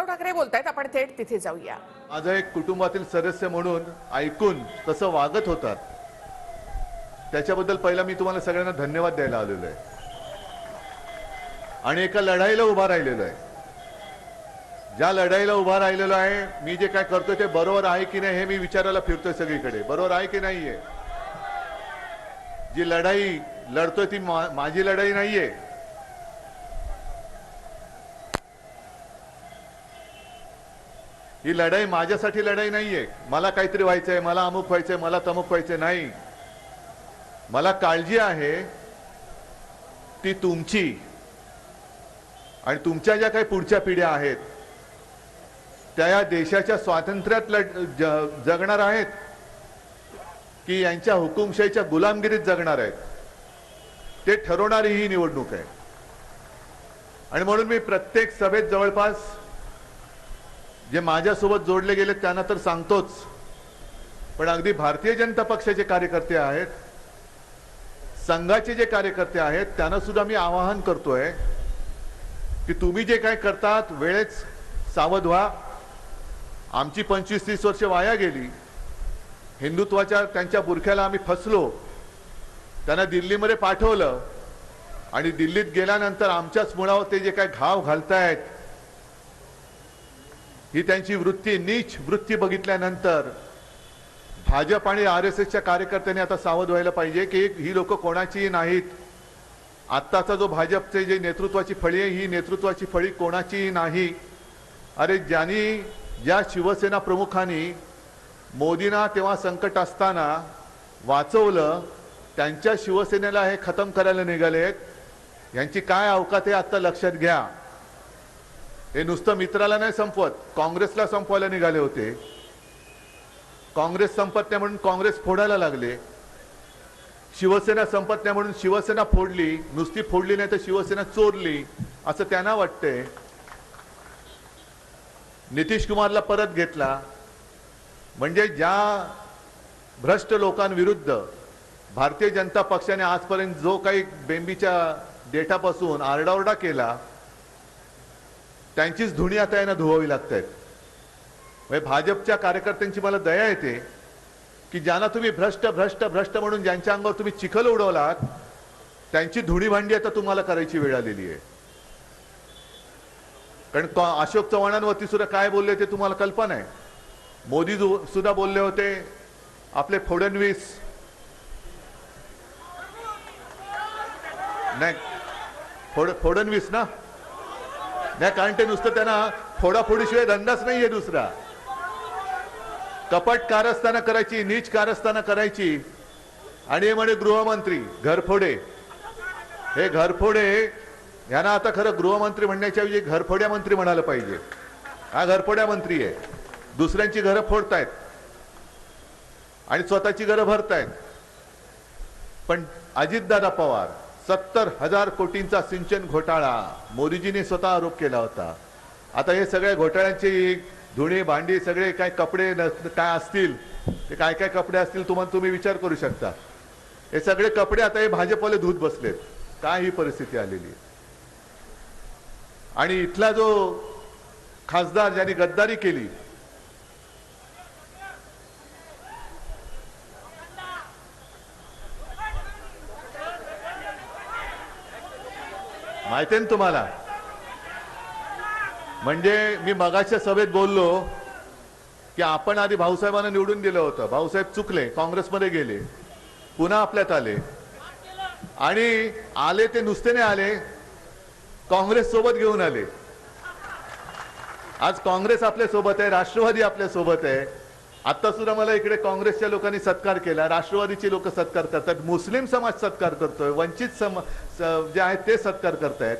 ठाकरे बोलतायत, आपण थेट तिथे जाऊया. माझा एक कुटुंबातील सदस्य म्हणून ऐकून तसं वागत होतात, त्याच्याबद्दल पहिला मी तुम्हाला सगळ्यांना धन्यवाद द्यायला आलेलो आहे आणि एका लढाईला उभा राहिलेलो आहे. ज्या लढाईला उभा राहिलेलो आहे, मी जे काय करतोय ते बरोबर आहे की नाही हे मी विचारायला फिरतोय सगळीकडे. बरोबर आहे की नाहीये? जी लढाई लढतोय ती माझी लढाई नाहीये. ही लढाई माझ्यासाठी लढाई नाहीये. मला काहीतरी व्हायचंय, मला अमुक व्हायचंय, मला तमुक व्हायचंय, नाही. मला काळजी आहे ती तुमची आणि तुमच्या ज्या काही पुढच्या पिढ्या आहेत त्या या देशाच्या स्वातंत्र्यात जगणार आहेत की यांच्या हुकुमशाहीच्या गुलामगिरीत जगणार आहेत, ते ठरवणारी ही निवडणूक आहे. आणि म्हणून मी प्रत्येक सभेत जवळपास जे माझ्यासोबत जोडले गेले त्यांना तर सांगतोच, पण अगदी भारतीय जनता पक्षाचे कार्यकर्ते आहेत, संघाचे जे कार्यकर्ते आहेत त्यांना सुद्धा मी आवाहन करतोय की तुम्ही जे काय करतात वेळेत सावध व्हा. आमची 25-30 वर्ष वाया गेली. हिंदुत्वाच्या त्यांच्या बुरख्याला आम्ही फसलो, त्यांना दिल्लीमध्ये पाठवलं आणि दिल्लीत गेल्यानंतर आमच्याच मुळावर ते जे काय घाव घालतायत, ही त्यांची वृत्ती, नीच वृत्ती बघितल्यानंतर भाजप आणि RSSच्या कार्यकर्त्यांनी आता सावध व्हायला पाहिजे की ही लोक कोणाचीही नाहीत. आत्ताचा जो भाजपचे जे नेतृत्वाची फळी आहे, ही नेतृत्वाची फळी कोणाचीही नाही. अरे ज्या शिवसेना प्रमुखांनी मोदींना तेव्हा संकट असताना वाचवलं, त्यांच्या शिवसेनेला हे खतम करायला निघालेत. यांची काय अवकात आहे आता लक्षात घ्या. हे नुसतं मित्राला नाही संपवत, काँग्रेसला संपवायला निघाले होते. काँग्रेस संपत नाही म्हणून काँग्रेस फोडायला लागले. शिवसेना संपत नाही म्हणून शिवसेना फोडली. नुसती फोडली नाही तर शिवसेना चोरली असं त्यांना वाटतंय. नितीश कुमारला परत घेतला म्हणजे ज्या भ्रष्ट लोकांविरुद्ध भारतीय जनता पक्षाने आजपर्यंत जो काही बेंबीच्या डेटापासून आरडाओरडा केला, त्यांचीच धुणी आता यांना धुवावी लागतात. म्हणजे भाजपच्या कार्यकर्त्यांची मला दया येते की ज्यांना तुम्ही भ्रष्ट भ्रष्ट भ्रष्ट म्हणून ज्यांच्या अंगावर तुम्ही चिखल उडवलात, त्यांची धुणी भांडी आता तुम्हाला करायची वेळ आलेली आहे. कारण अशोक चव्हाणांवरती सुद्धा काय बोलले ते तुम्हाला कल्पना आहे. मोदी सुद्धा बोलले होते, आपले फडणवीस नाही, फडणवीस ना नाही, कारण ते नुसतं त्यांना फोडाफोडीशिवाय धंदाच नाहीये दुसरा. कपट कारस्थाना करायची, नीच कारस्थाना करायची. आणि म्हणे गृहमंत्री घरफोडे. हे घरफोडे यांना आता खरं गृहमंत्री म्हणण्याच्या ऐवजी घरफोड्या मंत्री म्हणायला पाहिजे. हा घरफोड्या मंत्री आहे. दुसऱ्यांची घरं फोडतायत आणि स्वतःची घरं भरतायत. पण अजितदादा पवार 70,000 कोटींचा सिंचन घोटाळा मोदीजींनी स्वतः आरोप केला होता. आता हे सगळ्या घोटाळ्यांची धुणी भांडी, सगळे काय कपडे काय असतील, ते काय काय कपडे असतील तुम्ही विचार करू शकता. हे सगळे कपडे आता हे भाजपवाले धुत बसलेत. काय ही परिस्थिती आलेली. आणि इथला जो खासदार ज्यांनी गद्दारी केली, माहिती आहे ना तुम्हाला. म्हणजे मी मगाच्या सभेत बोललो की आपण आधी भाऊसाहेबांना निवडून दिलं होतं, भाऊसाहेब चुकले, काँग्रेसमध्ये गेले, पुन्हा आपल्यात आले. आणि आले ते नुसते नाही आले, काँग्रेस सोबत घेऊन आले. आज काँग्रेस आपल्या सोबत आहे, राष्ट्रवादी आपल्या सोबत आहे. आता सुद्धा मला इकडे काँग्रेसच्या लोकांनी सत्कार केला, राष्ट्रवादीचे लोक सत्कार करतात, मुस्लिम समाज सत्कार करतोय, वंचित जे आहेत ते सत्कार करतायत.